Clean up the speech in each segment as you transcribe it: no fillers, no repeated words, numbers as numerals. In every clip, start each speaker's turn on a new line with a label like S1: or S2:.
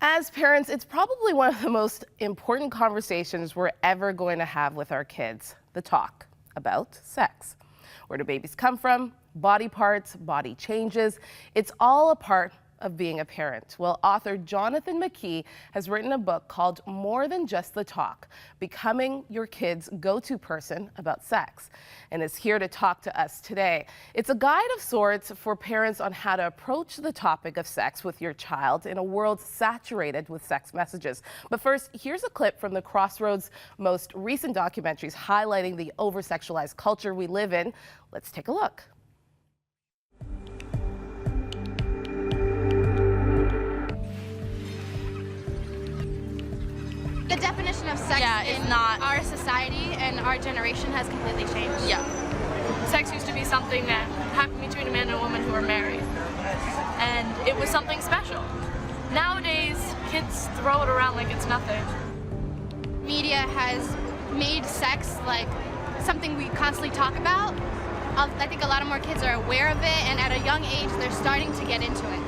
S1: As parents, it's probably one of the most important conversations we're ever going to have with our kids, the talk about sex. Where do babies come from? Body parts, body changes. It's all a part of being a parent. Well, author Jonathan McKee has written a book called More Than Just the Talk, Becoming Your Kid's Go-To Person About Sex, and is here to talk to us today. It's a guide of sorts for parents on how to approach the topic of sex with your child in a world saturated with sex messages. But first, here's a clip from the Crossroads' most recent documentaries highlighting the over-sexualized culture we live in. Let's take a look.
S2: The definition of sex in our society and our generation has completely changed.
S3: Yeah. Sex used to be something that happened between a man and a woman who were married. And it was something special. Nowadays, kids throw it around like it's nothing.
S2: Media has made sex like something we constantly talk about. I think a lot of more kids are aware of it, and at a young age, they're starting to get into it.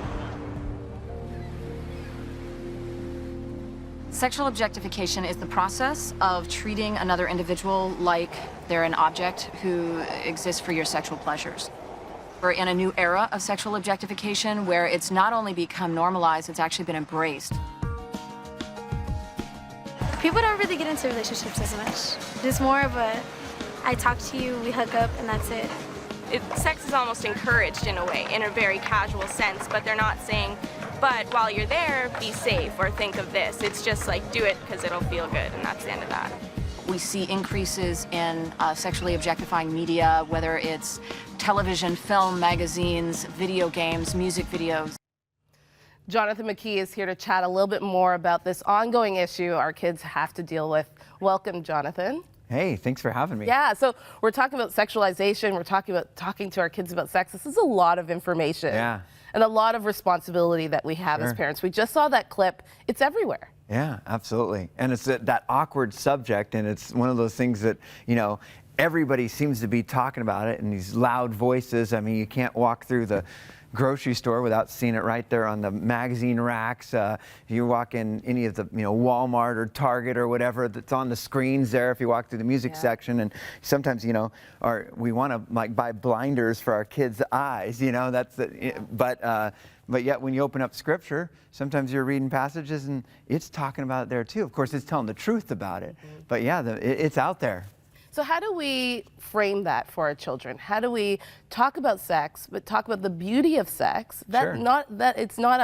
S4: Sexual objectification is the process of treating another individual like they're an object who exists for your sexual pleasures. We're in a new era of sexual objectification where it's not only become normalized, it's actually been embraced.
S5: People don't really get into relationships as much. It's more of a, I talk to you, we hook up, and that's it.
S6: Sex is almost encouraged in a way, in a very casual sense, but they're not saying, but while you're there, be safe or think of this. It's just like, do it because it'll feel good, and that's the end of that.
S4: We see increases in sexually objectifying media, whether it's television, film, magazines, video games, music videos.
S1: Jonathan McKee is here to chat a little bit more about this ongoing issue our kids have to deal with. Welcome, Jonathan.
S7: Hey, thanks for having me.
S1: Yeah, so we're talking about sexualization, we're talking to our kids about sex. This is a lot of information.
S7: Yeah.
S1: And a lot of responsibility that we have as parents. We just saw that clip. It's everywhere.
S7: Yeah, absolutely. And it's that awkward subject, and it's one of those things that, you know, everybody seems to be talking about it in these loud voices. I mean, you can't walk through the grocery store without seeing it right there on the magazine racks. If you walk in any of the, Walmart or Target or whatever, that's on the screens there. If you walk through the music section, and sometimes, we want to like buy blinders for our kids' eyes. That's the. But yet, when you open up Scripture, sometimes you're reading passages and it's talking about it there too. Of course, it's telling the truth about it. But yeah, it's out there.
S1: So how do we frame that for our children? How do we talk about sex, but talk about the beauty of sex? That it's not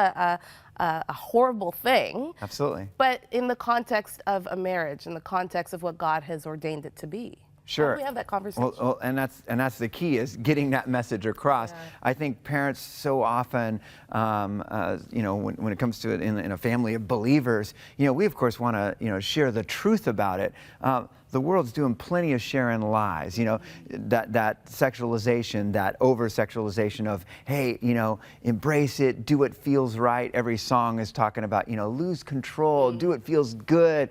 S1: a horrible thing.
S7: Absolutely.
S1: But in the context of a marriage, in the context of what God has ordained it to be.
S7: Sure.
S1: How do we have that conversation?
S7: Well, and that's the key, is getting that message across. Yeah. I think parents so often, when it comes to it in a family of believers, we of course want to share the truth about it. The world's doing plenty of sharing lies, that sexualization, that over-sexualization of, hey, embrace it, do what feels right. Every song is talking about, lose control, do what feels good,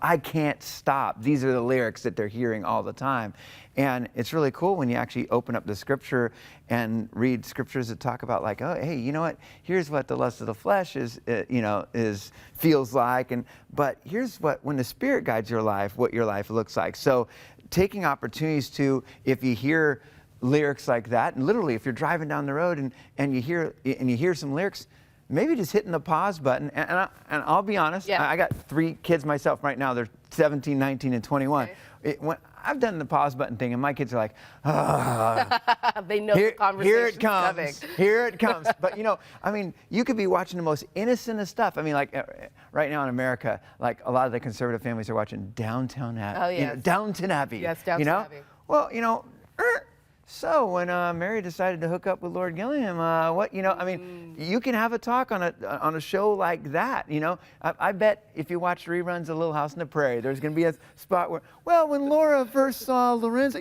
S7: I can't stop. These are the lyrics that they're hearing all the time. And it's really cool when you actually open up the Scripture and read scriptures that talk about, like, oh, hey, you know what? Here's what the lust of the flesh feels like, but here's what, when the Spirit guides your life, what your life looks like. So, taking opportunities to, if you hear lyrics like that, and literally, if you're driving down the road and you hear some lyrics, maybe just hitting the pause button. And I'll be honest, I got 3 kids myself right now. They're 17, 19, and 21. Okay. I've done the pause button thing, and my kids are like,
S1: they know the conversation's
S7: here it comes.
S1: Coming.
S7: Here it comes. But, you could be watching the most innocent of stuff. I mean, like, right now in America, like, a lot of the conservative families are watching Downton Abbey.
S1: Oh, yes.
S7: Downton Abbey.
S1: Yes, Downton Abbey.
S7: Well, so when Mary decided to hook up with Lord Gillingham, you can have a talk on a show like that. I bet if you watch reruns of Little House on the Prairie, there's going to be a spot where, well, when Laura first saw Lorenzo,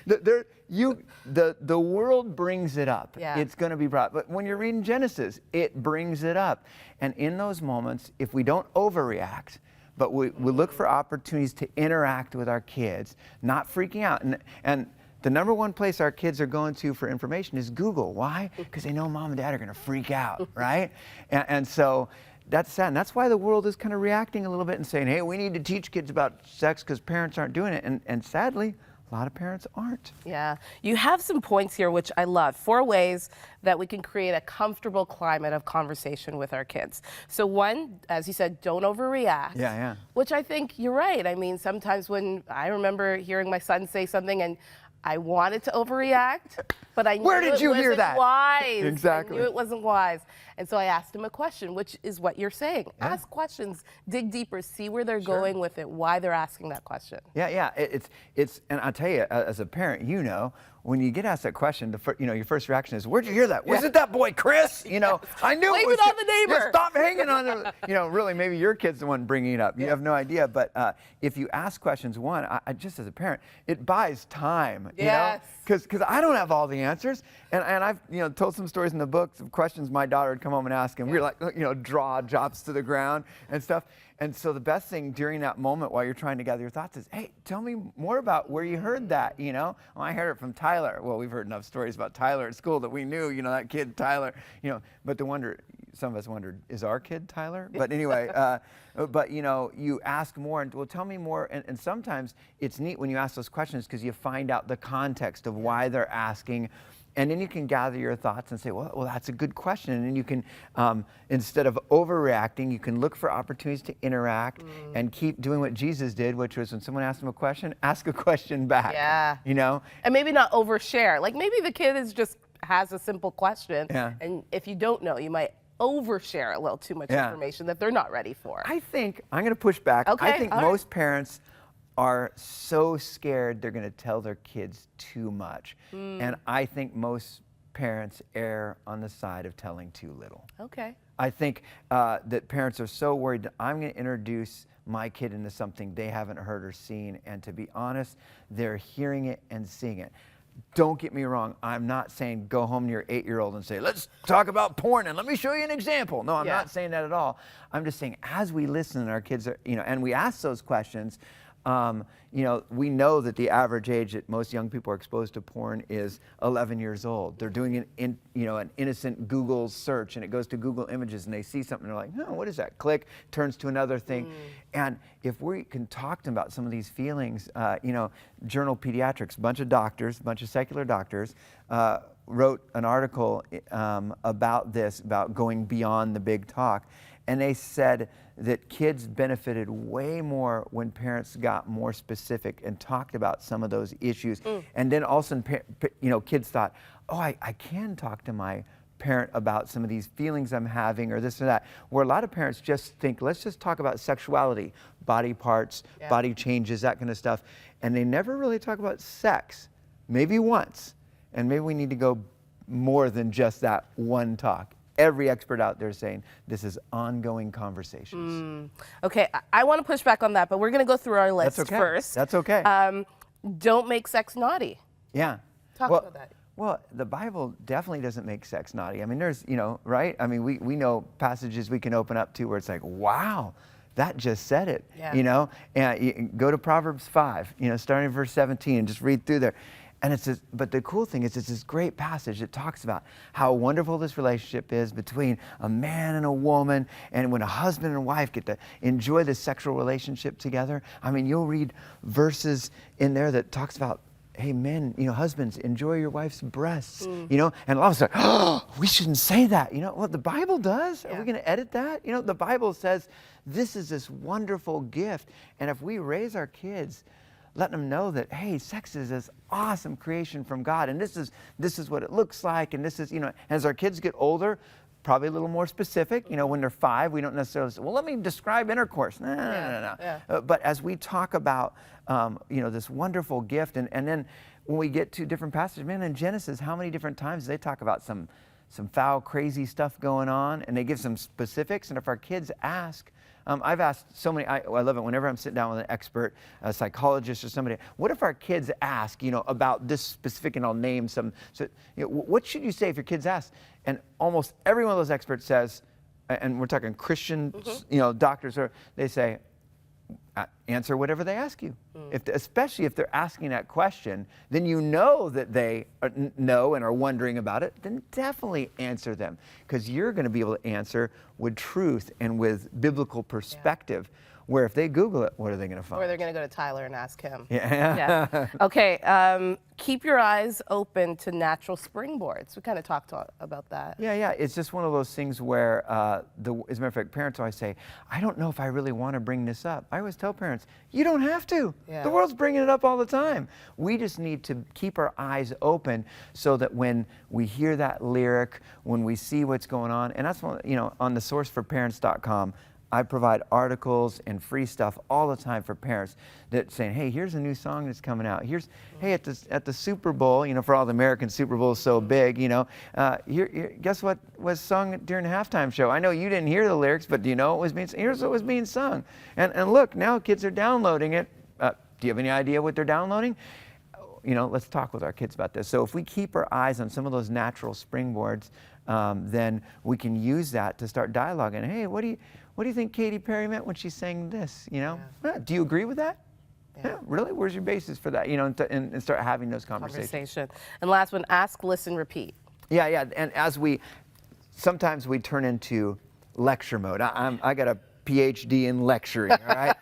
S7: the world brings it up.
S1: Yeah.
S7: It's going to be brought. But when you're reading Genesis, it brings it up. And in those moments, if we don't overreact, but we look for opportunities to interact with our kids, not freaking out, and the number one place our kids are going to for information is Google. Why? Because they know mom and dad are going to freak out, right? And so that's sad. And that's why the world is kind of reacting a little bit and saying, hey, we need to teach kids about sex because parents aren't doing it. And sadly, a lot of parents aren't.
S1: Yeah, you have some points here, which I love. 4 ways that we can create a comfortable climate of conversation with our kids. So one, as you said, don't overreact.
S7: Yeah.
S1: Which I think you're right. I mean, sometimes when I remember hearing my son say something and I wanted to overreact, but I knew
S7: Where did
S1: it
S7: you
S1: wasn't
S7: hear that?
S1: wise.
S7: Exactly.
S1: I knew it wasn't wise. And so I asked him a question, which is what you're saying.
S7: Yeah.
S1: Ask questions, dig deeper, see where they're going with it, why they're asking that question.
S7: Yeah. It's and I'll tell you, as a parent, you know, when you get asked that question, your first reaction is, "Where'd you hear that? Was it that boy Chris?" You know, I knew
S1: Blame
S7: it was.
S1: it on the neighbor.
S7: Yeah, stop hanging on the. You know, really, maybe your kid's the one bringing it up. You have no idea. But if you ask questions, one, I just as a parent, it buys time. You know, because I don't have all the answers, and I've told some stories in the books of questions my daughter would come home and ask, and we were like draw drops to the ground and stuff. And so the best thing during that moment while you're trying to gather your thoughts is, hey, tell me more about where you heard that, Well, I heard it from Tyler. Well, we've heard enough stories about Tyler at school that we knew, that kid Tyler, But some of us wondered, is our kid Tyler? But anyway, you ask more and, well, tell me more. And sometimes it's neat when you ask those questions because you find out the context of why they're asking. And then you can gather your thoughts and say, well, that's a good question. And then you can, instead of overreacting, you can look for opportunities to interact and keep doing what Jesus did, which was when someone asked him a question, ask a question back.
S1: Yeah. And maybe not overshare. Like maybe the kid has a simple question.
S7: Yeah.
S1: And if you don't know, you might overshare a little too much information that they're not ready for.
S7: I think, I'm going to push back.
S1: Okay,
S7: I think most parents are so scared they're going to tell their kids too much. And I think most parents err on the side of telling too little.
S1: Okay.
S7: I think that parents are so worried that I'm going to introduce my kid into something they haven't heard or seen. And to be honest, they're hearing it and seeing it. Don't get me wrong. I'm not saying go home to your 8-year-old and say, let's talk about porn and let me show you an example. No, I'm not saying that at all. I'm just saying as we listen and our kids are, and we ask those questions, we know that the average age that most young people are exposed to porn is 11 years old. They're doing an innocent Google search, and it goes to Google Images, and they see something, and they're like, no, what is that? Click, turns to another thing. And if we can talk to them about some of these feelings, Journal Pediatrics, a bunch of doctors, a bunch of secular doctors, wrote an article about this, about going beyond the big talk. And they said that kids benefited way more when parents got more specific and talked about some of those issues. And then all of a sudden, kids thought, oh, I can talk to my parent about some of these feelings I'm having or this or that. Where a lot of parents just think, let's just talk about sexuality, body parts, body changes, that kind of stuff. And they never really talk about sex, maybe once. And maybe we need to go more than just that one talk. Every expert out there is saying this is ongoing conversations.
S1: Okay, I want to push back on that, but we're going to go through our list first.
S7: That's okay.
S1: Don't make sex naughty.
S7: Yeah.
S1: Talk about that.
S7: Well, the Bible definitely doesn't make sex naughty. I mean, there's, right? I mean, we know passages we can open up to where it's like, wow, that just said it, And you go to Proverbs 5, starting in verse 17 and just read through there. And but the cool thing is it's this great passage that talks about how wonderful this relationship is between a man and a woman, and when a husband and wife get to enjoy this sexual relationship together. I mean, you'll read verses in there that talks about, hey, men, husbands, enjoy your wife's breasts, and a lot of us are, oh, we shouldn't say that. Well, the Bible does. Are we going to edit that? The Bible says this is this wonderful gift. And if we raise our kids letting them know that, hey, sex is this awesome creation from God, and this is what it looks like, and this is, as our kids get older, probably a little more specific. When they're 5, we don't necessarily say, well, let me describe intercourse. No. But as we talk about, this wonderful gift, and then when we get to different passages, man, in Genesis, how many different times they talk about some foul, crazy stuff going on, and they give some specifics, and if our kids ask, I've asked so many, I love it whenever I'm sitting down with an expert, a psychologist or somebody, what if our kids ask, about this specific, and I'll name some, so, what should you say if your kids ask? And almost every one of those experts says, and we're talking Christian, doctors, they say, answer whatever they ask you. Especially if they're asking that question, then you know that they know and are wondering about it, then definitely answer them, because you're going to be able to answer with truth and with biblical perspective. Where if they Google it, what are they going to find?
S1: Or they're going to go to Tyler and ask him.
S7: Yeah.
S1: Okay, keep your eyes open to natural springboards. We kind of talked about that.
S7: Yeah. It's just one of those things where, as a matter of fact, parents always say, I don't know if I really want to bring this up. I always tell parents, you don't have to.
S1: Yeah.
S7: The world's bringing it up all the time. We just need to keep our eyes open so that when we hear that lyric, when we see what's going on, and that's one, on the sourceforparents.com, I provide articles and free stuff all the time for parents that saying, hey, here's a new song that's coming out. Hey, at the Super Bowl, for all the Americans, Super Bowl is so big, here, guess what was sung during the halftime show? I know you didn't hear the lyrics, but do you know what was being sung? Here's what was being sung. And look, now kids are downloading it. Do you have any idea what they're downloading? Let's talk with our kids about this. So if we keep our eyes on some of those natural springboards, then we can use that to start dialoguing. Hey, what do you think Katy Perry meant when she sang this? Do you agree with that? Yeah, really? Where's your basis for that? And start having those conversations.
S1: And last one, ask, listen, repeat.
S7: Yeah. And sometimes we turn into lecture mode. I got a PhD in lecturing, all right?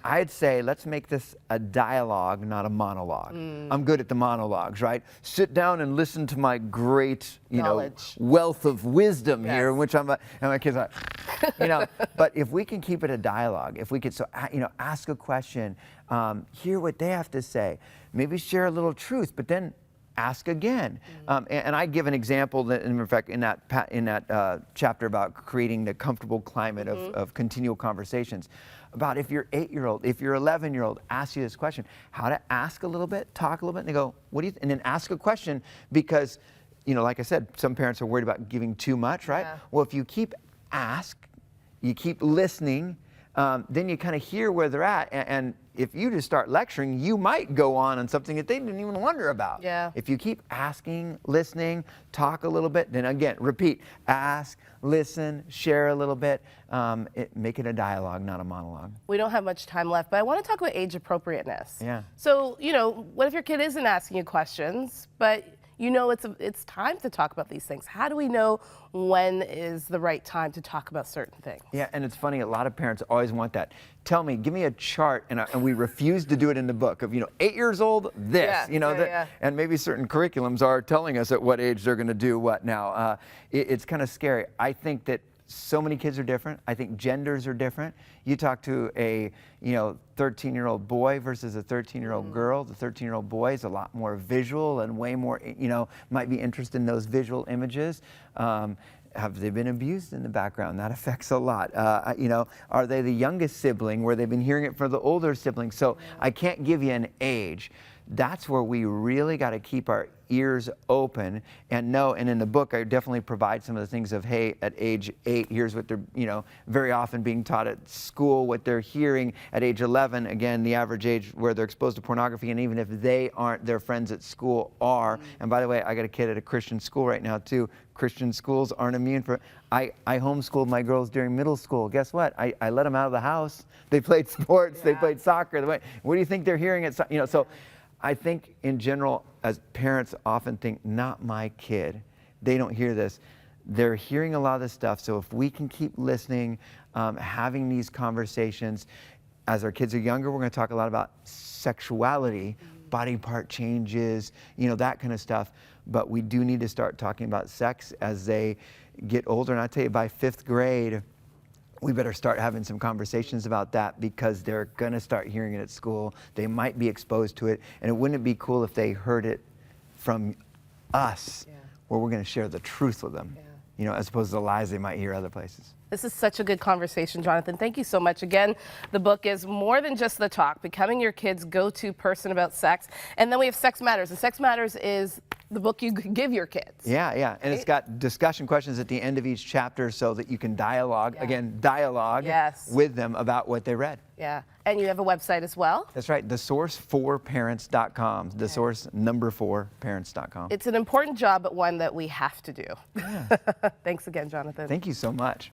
S7: I'd say let's make this a dialogue, not a monologue. I'm good at the monologues, right? Sit down and listen to my great, wealth of wisdom here, which and my kids are, But if we can keep it a dialogue, if we could, ask a question, hear what they have to say, maybe share a little truth, but then ask again. And I give an example that, in fact, in that chapter about creating the comfortable climate of continual conversations, about if your 8-year-old, if your 11-year-old asks you this question, how to ask a little bit, talk a little bit, and they go, what do you, and then ask a question, because, like I said, some parents are worried about giving too much, right? Yeah. Well, if you keep you keep listening, then you kind of hear where they're at, and if you just start lecturing, you might go on something that they didn't even wonder about.
S1: Yeah.
S7: If you keep asking, listening, talk a little bit, then again, repeat, ask, listen, share a little bit, make it a dialogue, not a monologue.
S1: We don't have much time left, but I want to talk about age appropriateness.
S7: Yeah.
S1: So, what if your kid isn't asking you questions, but it's time to talk about these things? How do we know when is the right time to talk about certain things?
S7: Yeah, and it's funny, a lot of parents always want that. Tell me, give me a chart, and we refuse to do it in the book of, 8 years old, this, and maybe certain curriculums are telling us at what age they're going to do what now. It's kind of scary. I think that so many kids are different. I think genders are different. You talk to a 13-year-old boy versus a 13-year-old girl. The 13-year-old boy is a lot more visual and way more, might be interested in those visual images. Have they been abused in the background? That affects a lot. Are they the youngest sibling where they've been hearing it from the older sibling? So I can't give you an age. That's where we really got to keep our ears open and know. And in the book, I definitely provide some of the things of, hey, at age 8, here's what they're, very often being taught at school, what they're hearing. At age 11, again, the average age where they're exposed to pornography, and even if they aren't, their friends at school are. And by the way, I got a kid at a Christian school right now too. Christian schools aren't immune for. I homeschooled my girls during middle school. Guess what? I let them out of the house. They played sports. They played soccer. What do you think they're hearing at? So. I think in general, as parents often think, not my kid. They don't hear this. They're hearing a lot of this stuff. So if we can keep listening, having these conversations, as our kids are younger, we're going to talk a lot about sexuality, body part changes, that kind of stuff. But we do need to start talking about sex as they get older. And I tell you, by 5th grade, we better start having some conversations about that, because they're going to start hearing it at school. They might be exposed to it. And wouldn't it be cool if they heard it from us, where we're going to share the truth with them, as opposed to the lies they might hear other places.
S1: This is such a good conversation, Jonathan. Thank you so much. Again, the book is More Than Just the Talk, Becoming Your Kid's Go-To Person About Sex. And then we have Sex Matters. And Sex Matters is the book you give your kids.
S7: Yeah. And it's got discussion questions at the end of each chapter so that you can dialogue with them about what they read.
S1: Yeah. And you have a website as well?
S7: That's right. thesource4parents.com. thesource4parents.com.
S1: It's an important job, but one that we have to do. Yeah. Thanks again, Jonathan.
S7: Thank you so much.